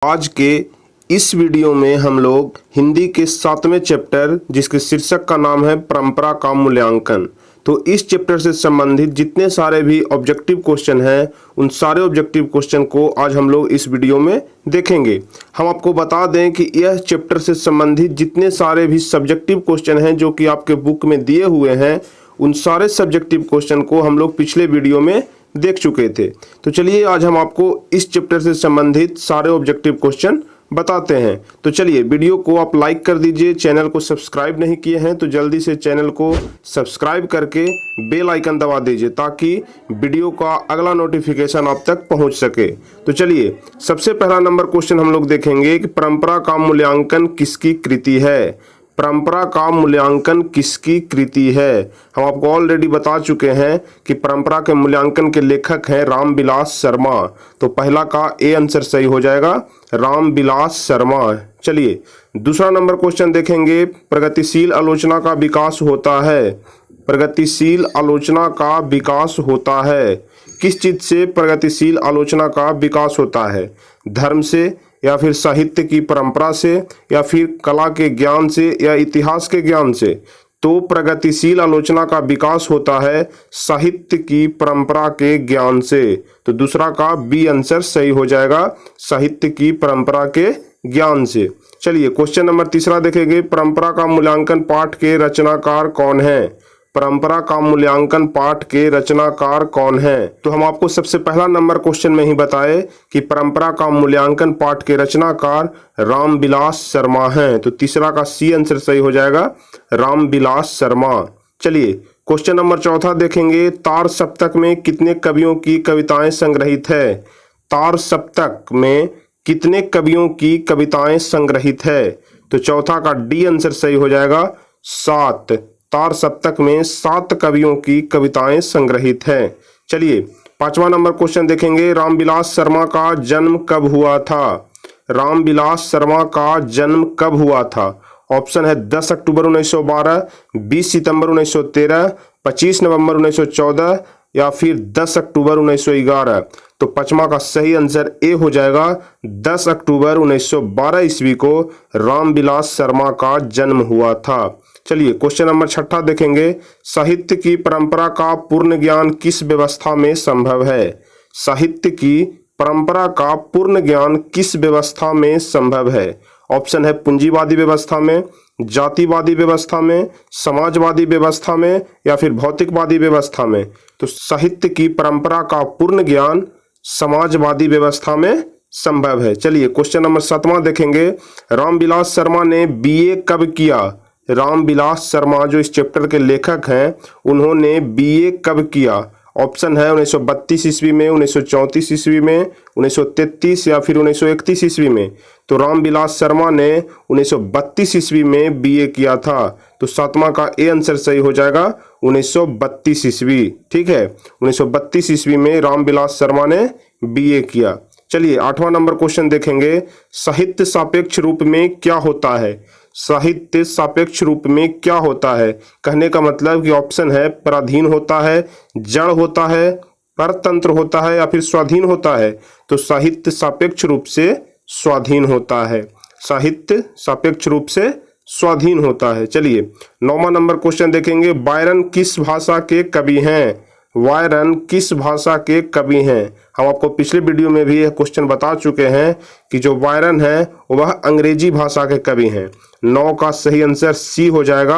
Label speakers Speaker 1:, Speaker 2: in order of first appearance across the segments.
Speaker 1: आज के इस वीडियो में हम लोग हिंदी के 7वें चैप्टर जिसके शीर्षक का नाम है परंपरा का मूल्यांकन। तो इस चैप्टर से संबंधित जितने सारे भी ऑब्जेक्टिव क्वेश्चन हैं उन सारे ऑब्जेक्टिव क्वेश्चन को आज हम लोग इस वीडियो में देखेंगे। हम आपको बता दें कि यह चैप्टर से संबंधित जितने सारे भी सब्जेक्टिव क्वेश्चन हैं जो कि आपके बुक में दिए हुए हैं उन सारे सब्जेक्टिव क्वेश्चन को हम लोग पिछले वीडियो में देख चुके थे। तो चलिए आज हम आपको इस चैप्टर से संबंधित सारे ऑब्जेक्टिव क्वेश्चन बताते हैं। तो चलिए वीडियो को आप लाइक कर दीजिए। चैनल को सब्सक्राइब नहीं किए हैं तो जल्दी से चैनल को सब्सक्राइब करके बेल आइकन दबा दीजिए ताकि वीडियो का अगला नोटिफिकेशन आप तक पहुंच सके। तो चलिए सबसे पहला नंबर क्वेश्चन हम लोग देखेंगे कि परंपरा का मूल्यांकन किसकी कृति है। परंपरा का मूल्यांकन किसकी कृति है। हम आपको ऑलरेडी बता चुके हैं कि परंपरा के मूल्यांकन के लेखक हैं रामविलास शर्मा। तो पहला का ए आंसर सही हो जाएगा, रामविलास शर्मा। चलिए दूसरा नंबर क्वेश्चन देखेंगे। प्रगतिशील आलोचना का विकास होता है। प्रगतिशील आलोचना का विकास होता है। किस चीज से प्रगतिशील आलोचना का विकास होता है? धर्म से या फिर साहित्य की परंपरा से या फिर कला के ज्ञान से या इतिहास के ज्ञान से? तो प्रगतिशील आलोचना का विकास होता है साहित्य की परंपरा के ज्ञान से। तो दूसरा का बी आंसर सही हो जाएगा, साहित्य की परंपरा के ज्ञान से। चलिए क्वेश्चन नंबर तीसरा देखेंगे। परंपरा का मूल्यांकन पाठ के रचनाकार कौन है? परंपरा का मूल्यांकन पाठ के रचनाकार कौन है? तो हम आपको सबसे पहला नंबर क्वेश्चन में ही बताए कि परंपरा का मूल्यांकन पाठ के रचनाकार रामविलास शर्मा हैं। तो तीसरा का सी आंसर सही हो जाएगा, रामविलास शर्मा। चलिए क्वेश्चन नंबर चौथा देखेंगे। तार सप्तक में कितने कवियों की कविताएं संग्रहित है? तार सप्तक में कितने कवियों की कविताएं संग्रहित है? तो चौथा का डी आंसर सही हो जाएगा, 7। तार सप्तक में 7 कवियों की कविताएं संग्रहित हैं। चलिए पांचवा नंबर क्वेश्चन देखेंगे। रामविलास शर्मा का जन्म कब हुआ था? रामविलास शर्मा का जन्म कब हुआ था? ऑप्शन है 10 अक्टूबर 1912, 20 सितंबर 1913, 25 नवंबर 1914 या फिर 10 अक्टूबर 1911। तो पांचवा का सही आंसर ए हो जाएगा, 10 अक्टूबर 1912 ईस्वी को रामविलास शर्मा का जन्म हुआ था। चलिए क्वेश्चन नंबर छठा देखेंगे। साहित्य की परंपरा का पूर्ण ज्ञान किस व्यवस्था में संभव है? साहित्य की परंपरा का पूर्ण ज्ञान किस व्यवस्था में संभव है? ऑप्शन है पूंजीवादी व्यवस्था में, जातिवादी व्यवस्था में, समाजवादी व्यवस्था में या फिर भौतिकवादी व्यवस्था में। तो साहित्य की परंपरा का पूर्ण ज्ञान समाजवादी व्यवस्था में संभव है। चलिए क्वेश्चन नंबर 7वां देखेंगे। रामविलास शर्मा ने बीए कब किया? रामविलास शर्मा जो इस चैप्टर के लेखक हैं उन्होंने बीए कब किया? ऑप्शन है 1932 ईस्वी में, 1934 ईस्वी में, 1933 या फिर 1931 ईस्वी में। तो रामविलास शर्मा ने 1932 ईस्वी में बीए किया था। तो 7वां का ए आंसर सही हो जाएगा, 1932 ईस्वी। ठीक है, 1932 ईस्वी में रामविलास शर्मा ने बीए किया। चलिए 8वां नंबर क्वेश्चन देखेंगे। साहित्य सापेक्ष रूप में क्या होता है? साहित्य सापेक्ष रूप में क्या होता है? कहने का मतलब कि ऑप्शन है पराधीन होता है, जड़ होता है, परतंत्र होता है या फिर स्वाधीन होता है। तो साहित्य सापेक्ष रूप से स्वाधीन होता है। साहित्य सापेक्ष रूप से स्वाधीन होता है। चलिए 9वां नंबर क्वेश्चन देखेंगे। बायरन किस भाषा के कवि हैं? बायरन किस भाषा के कवि हैं? हम आपको पिछले वीडियो में भी यह क्वेश्चन बता चुके हैं कि जो बायरन है वह अंग्रेजी भाषा के कवि हैं। 9 का सही आंसर सी हो जाएगा,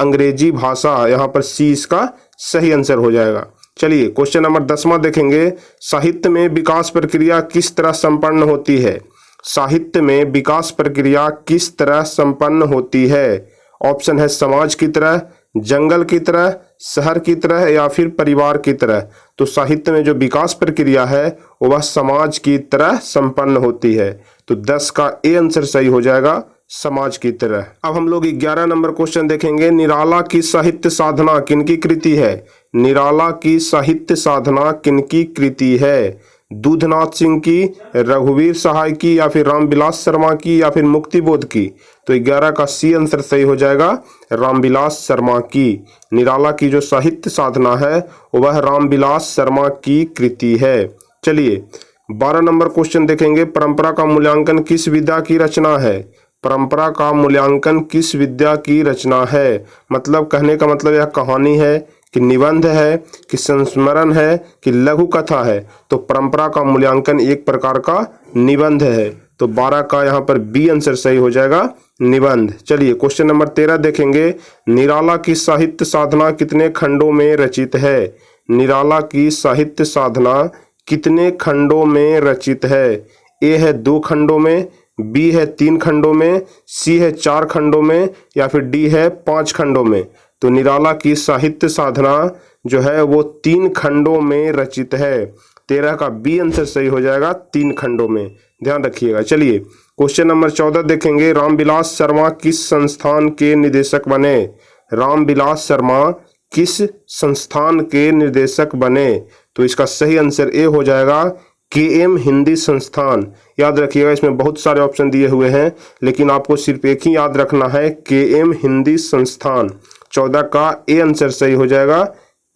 Speaker 1: अंग्रेजी भाषा। यहाँ पर सी इसका सही आंसर हो जाएगा। चलिए क्वेश्चन नंबर 10वां देखेंगे। साहित्य में विकास प्रक्रिया किस तरह संपन्न होती है? साहित्य में विकास प्रक्रिया किस तरह संपन्न होती है? ऑप्शन है समाज की तरह, जंगल की तरह, शहर की तरह या फिर परिवार की तरह। तो साहित्य में जो विकास प्रक्रिया है वह समाज की तरह संपन्न होती है। तो 10 का ए आंसर सही हो जाएगा, समाज की तरह। अब हम लोग 11 नंबर क्वेश्चन देखेंगे। निराला की साहित्य साधना किनकी कृति है? निराला की साहित्य साधना किनकी कृति है? दूधनाथ सिंह की, रघुवीर सहाय की या फिर रामविलास शर्मा की या फिर मुक्तिबोध की। तो 11 का सी आंसर सही हो जाएगा, रामविलास शर्मा की। निराला की जो साहित्य साधना है वह रामविलास शर्मा की कृति है। चलिए 12 नंबर क्वेश्चन देखेंगे, परंपरा का मूल्यांकन किस विद्या की रचना है। परंपरा का मूल्यांकन किस विद्या की रचना है, मतलब कहने का मतलब यह कहानी है कि निबंध है कि संस्मरण है कि लघु कथा है। तो परंपरा का मूल्यांकन एक प्रकार का निबंध है। तो 12 का यहाँ पर बी आंसर सही हो जाएगा, निबंध। चलिए क्वेश्चन नंबर 13 देखेंगे, निराला की साहित्य साधना कितने खंडों में रचित है। निराला की साहित्य साधना कितने खंडों में रचित है। ए है 2 खंडों में, बी है 3 खंडों में, सी है 4 खंडों में या फिर डी है 5 खंडों में। तो निराला की साहित्य साधना जो है वो 3 खंडों में रचित है। 13 का बी आंसर सही हो जाएगा, 3 खंडों में, ध्यान रखिएगा। चलिए क्वेश्चन नंबर 14 देखेंगे, रामविलास शर्मा किस संस्थान के निदेशक बने। रामविलास शर्मा किस संस्थान के निर्देशक बने। तो इसका सही आंसर ए हो जाएगा, KM हिंदी संस्थान। याद रखिएगा इसमें बहुत सारे ऑप्शन दिए हुए हैं, लेकिन आपको सिर्फ एक ही याद रखना है, KM हिंदी संस्थान। 14 का ए आंसर सही हो जाएगा,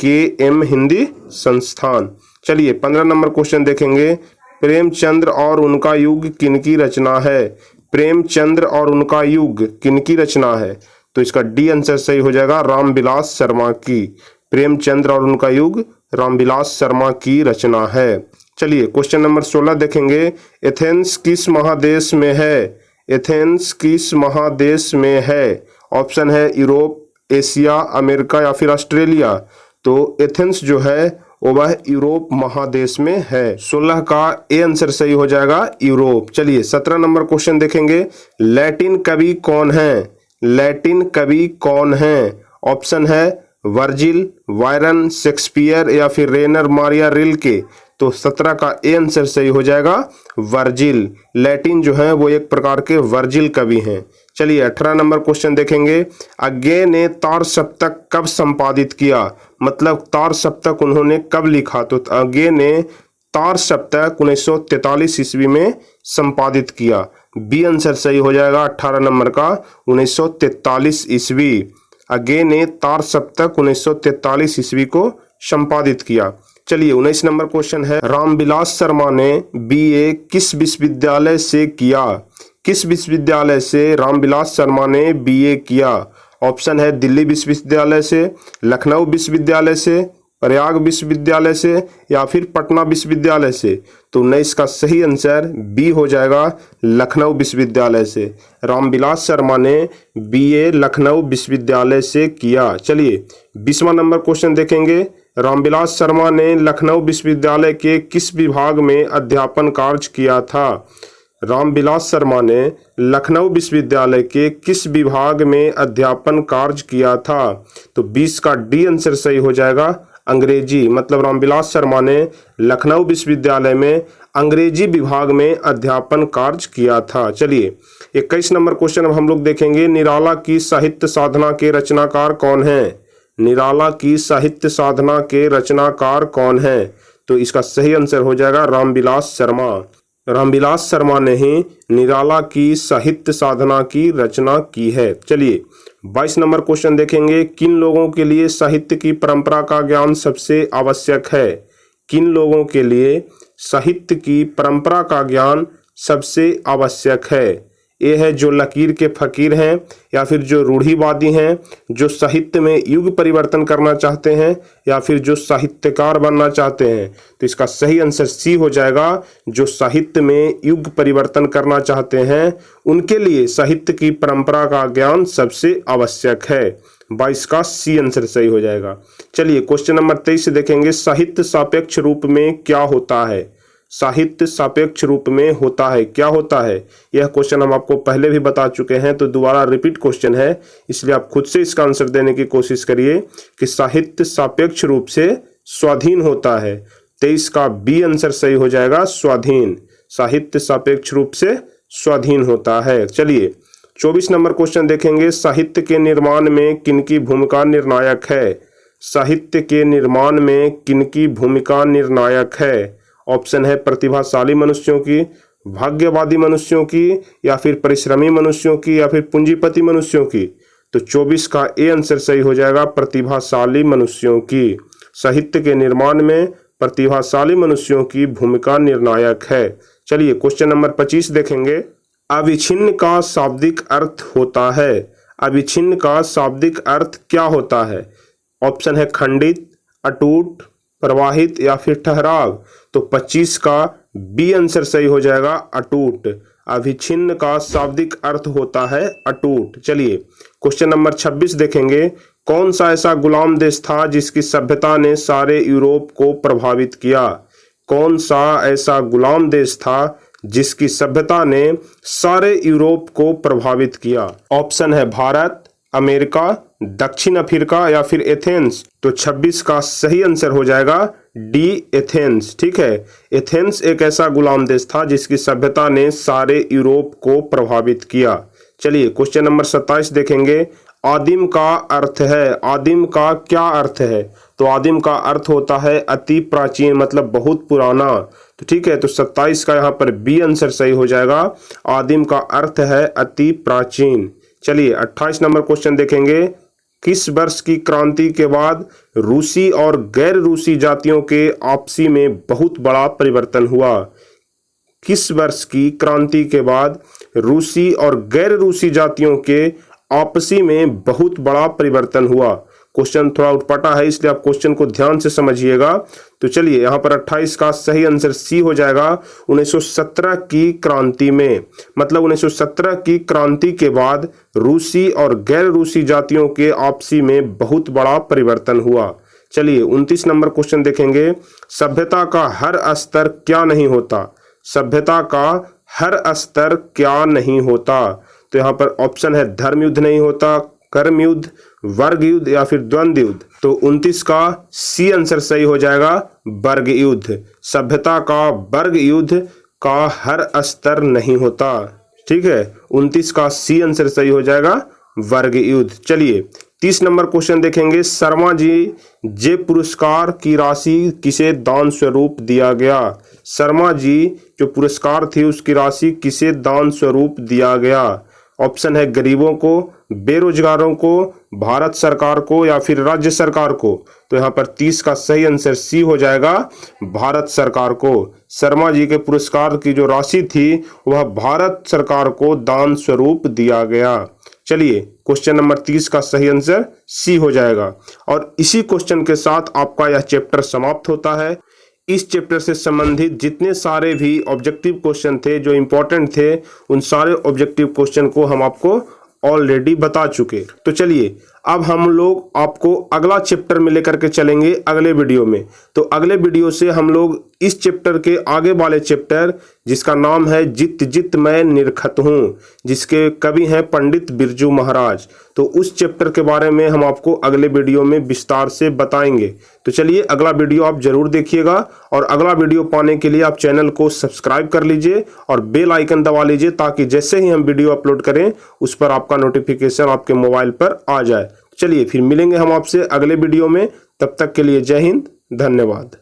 Speaker 1: KM हिंदी संस्थान। चलिए 15 नंबर क्वेश्चन देखेंगे, प्रेमचंद्र और उनका युग किनकी रचना है। प्रेमचंद्र और उनका युग किनकी रचना है। तो इसका डी आंसर सही हो जाएगा, रामविलास शर्मा की। प्रेमचंद्र और उनका युग रामविलास शर्मा की रचना है। चलिए क्वेश्चन नंबर 16 देखेंगे, एथेंस किस महादेश में है। एथेंस किस महादेश में है। ऑप्शन है यूरोप, एशिया, अमेरिका या फिर ऑस्ट्रेलिया। तो एथेंस जो है वह यूरोप महादेश में है। 16 का ए आंसर सही हो जाएगा, यूरोप। चलिए 17 नंबर क्वेश्चन देखेंगे, लैटिन कवि कौन है। लैटिन कवि कौन है। ऑप्शन है वर्जिल, वायरन, शेक्सपियर या फिर रेनर मारिया रिल्के। तो 17 का ए आंसर सही हो जाएगा, वर्जिल। लैटिन जो है वो एक प्रकार के वर्जिल कवि हैं। चलिए 18 नंबर क्वेश्चन देखेंगे, अज्ञे ने तार सप्तक कब संपादित किया। मतलब तार सप्तक उन्होंने कब लिखा। तो अज्ञे ने तार सप्तक 1943 ईस्वी में संपादित किया। बी आंसर सही हो जाएगा 18 नंबर का, 1943 ईस्वी। अज्ञे ने तार सप्तक 1943 ईस्वी को संपादित किया। चलिए 19 नंबर क्वेश्चन है, रामविलास शर्मा ने BA किस विश्वविद्यालय से किया। किस विश्वविद्यालय से रामविलास शर्मा ने BA किया। ऑप्शन है दिल्ली विश्वविद्यालय से, लखनऊ विश्वविद्यालय से, प्रयाग विश्वविद्यालय से या फिर पटना विश्वविद्यालय से। तो 19 का सही आंसर बी हो जाएगा, लखनऊ विश्वविद्यालय से। रामविलास शर्मा ने BA लखनऊ विश्वविद्यालय से किया। चलिए 20वां नंबर क्वेश्चन देखेंगे, रामविलास शर्मा ने लखनऊ विश्वविद्यालय के किस विभाग में अध्यापन कार्य किया था। रामविलास शर्मा ने लखनऊ विश्वविद्यालय के किस विभाग में अध्यापन कार्य किया था। तो 20 का डी आंसर सही हो जाएगा, अंग्रेजी। मतलब रामविलास शर्मा ने लखनऊ विश्वविद्यालय में अंग्रेजी विभाग में अध्यापन कार्य किया था। चलिए 21 नंबर क्वेश्चन अब हम लोग देखेंगे, निराला की साहित्य साधना के रचनाकार कौन है। निराला की साहित्य साधना के रचनाकार कौन है। तो इसका सही आंसर हो जाएगा रामविलास शर्मा। रामविलास शर्मा ने ही निराला की साहित्य साधना की रचना की है। चलिए 22 नंबर क्वेश्चन देखेंगे, किन लोगों के लिए साहित्य की परंपरा का ज्ञान सबसे आवश्यक है। किन लोगों के लिए साहित्य की परंपरा का ज्ञान सबसे आवश्यक है। ये है जो लकीर के फकीर हैं या फिर जो रूढ़िवादी हैं, जो साहित्य में युग परिवर्तन करना चाहते हैं या फिर जो साहित्यकार बनना चाहते हैं। तो इसका सही आंसर सी हो जाएगा, जो साहित्य में युग परिवर्तन करना चाहते हैं उनके लिए साहित्य की परंपरा का ज्ञान सबसे आवश्यक है। 22 का सी आंसर सही हो जाएगा। चलिए क्वेश्चन नंबर 23 देखेंगे, साहित्य सापेक्ष रूप में क्या होता है। साहित्य सापेक्ष रूप में होता है, क्या होता है। यह क्वेश्चन हम आपको पहले भी बता चुके हैं, तो दोबारा रिपीट क्वेश्चन है, इसलिए आप खुद से इसका आंसर देने की कोशिश करिए कि साहित्य सापेक्ष रूप से स्वाधीन होता है। 23 का बी आंसर सही हो जाएगा, स्वाधीन। साहित्य सापेक्ष रूप से स्वाधीन होता है। चलिए 24 नंबर क्वेश्चन देखेंगे, साहित्य के निर्माण में किनकी भूमिका निर्णायक है। साहित्य के निर्माण में किनकी भूमिका निर्णायक है। ऑप्शन है प्रतिभाशाली मनुष्यों की, भाग्यवादी मनुष्यों की या फिर परिश्रमी मनुष्यों की या फिर पूंजीपति मनुष्यों की। तो 24 का ए आंसर सही हो जाएगा, प्रतिभाशाली मनुष्यों की। साहित्य के निर्माण में प्रतिभाशाली मनुष्यों की भूमिका निर्णायक है। चलिए क्वेश्चन नंबर 25 देखेंगे। अविच्छिन्न का शाब्दिक अर्थ होता है। अविच्छिन्न का शाब्दिक अर्थ क्या होता है? ऑप्शन है खंडित, अटूट, प्रवाहित या फिर ठहराव। तो 25 का बी आंसर सही हो जाएगा, अटूट। अविच्छिन्न का शाब्दिक अर्थ होता है अटूट। चलिए क्वेश्चन नंबर 26 देखेंगे। कौन सा ऐसा गुलाम देश था जिसकी सभ्यता ने सारे यूरोप को प्रभावित किया? कौन सा ऐसा गुलाम देश था जिसकी सभ्यता ने सारे यूरोप को प्रभावित किया? ऑप्शन है भारत, अमेरिका, दक्षिण अफ्रीका या फिर एथेंस। तो 26 का सही आंसर हो जाएगा डी, एथेंस। ठीक है, एथेंस एक ऐसा गुलाम देश था जिसकी सभ्यता ने सारे यूरोप को प्रभावित किया। चलिए क्वेश्चन नंबर 27 देखेंगे। आदिम का अर्थ है। आदिम का क्या अर्थ है? तो आदिम का अर्थ होता है अति प्राचीन, मतलब बहुत पुराना। तो ठीक है, तो 27 का यहाँ पर बी आंसर सही हो जाएगा। आदिम का अर्थ है अति प्राचीन। चलिए 28 नंबर क्वेश्चन देखेंगे। किस वर्ष की क्रांति के बाद रूसी और गैर रूसी जातियों के आपसी में बहुत बड़ा परिवर्तन हुआ? किस वर्ष की क्रांति के बाद रूसी और गैर रूसी जातियों के आपसी में बहुत बड़ा परिवर्तन हुआ? क्वेश्चन थोड़ा उटपटा है, इसलिए आप क्वेश्चन को ध्यान से समझिएगा। तो चलिए यहाँ पर 28 का सही आंसर सी हो जाएगा। 1917 की क्रांति में, मतलब 1917 की क्रांति के बाद रूसी और गैर रूसी जातियों के आपसी में बहुत बड़ा परिवर्तन हुआ। चलिए 29 नंबर क्वेश्चन देखेंगे। सभ्यता का हर स्तर क्या नहीं होता? सभ्यता का हर स्तर क्या नहीं होता? तो यहाँ पर ऑप्शन है धर्म युद्ध नहीं होता, कर्म युद्ध, वर्ग युद्ध या फिर द्वंद्व युद्ध। तो 29 का सी आंसर सही हो जाएगा, वर्ग युद्ध। सभ्यता का वर्ग युद्ध का हर स्तर नहीं होता। ठीक है, 29 का सी आंसर सही हो जाएगा, वर्ग युद्ध। चलिए 30 नंबर क्वेश्चन देखेंगे। शर्मा जी जे पुरस्कार की राशि किसे दान स्वरूप दिया गया? शर्मा जी जो पुरस्कार थी उसकी राशि किसे दान स्वरूप दिया गया? ऑप्शन है गरीबों को, बेरोजगारों को, भारत सरकार को या फिर राज्य सरकार को। तो यहाँ पर 30 का सही आंसर सी हो जाएगा, भारत सरकार को। शर्मा जी के पुरस्कार की जो राशि थी वह भारत सरकार को दान स्वरूप दिया गया। चलिए क्वेश्चन नंबर 30 का सही आंसर सी हो जाएगा। और इसी क्वेश्चन के साथ आपका यह चैप्टर समाप्त होता है। इस चैप्टर से संबंधित जितने सारे भी ऑब्जेक्टिव क्वेश्चन थे जो इम्पोर्टेंट थे, उन सारे ऑब्जेक्टिव क्वेश्चन को हम आपको ऑलरेडी बता चुके। तो चलिए अब हम लोग आपको अगला चैप्टर में लेकर के चलेंगे अगले वीडियो में। तो अगले वीडियो से हम लोग इस चैप्टर के आगे वाले चैप्टर, जिसका नाम है जित जित मैं निरखत हूँ, जिसके कवि हैं पंडित बिरजू महाराज, तो उस चैप्टर के बारे में हम आपको अगले वीडियो में विस्तार से बताएंगे। तो चलिए अगला वीडियो आप जरूर देखिएगा, और अगला वीडियो पाने के लिए आप चैनल को सब्सक्राइब कर लीजिए और बेल आइकन दबा लीजिए, ताकि जैसे ही हम वीडियो अपलोड करें उस पर आपका नोटिफिकेशन आपके मोबाइल पर आ जाए। चलिए फिर मिलेंगे हम आपसे अगले वीडियो में। तब तक के लिए जय हिंद, धन्यवाद।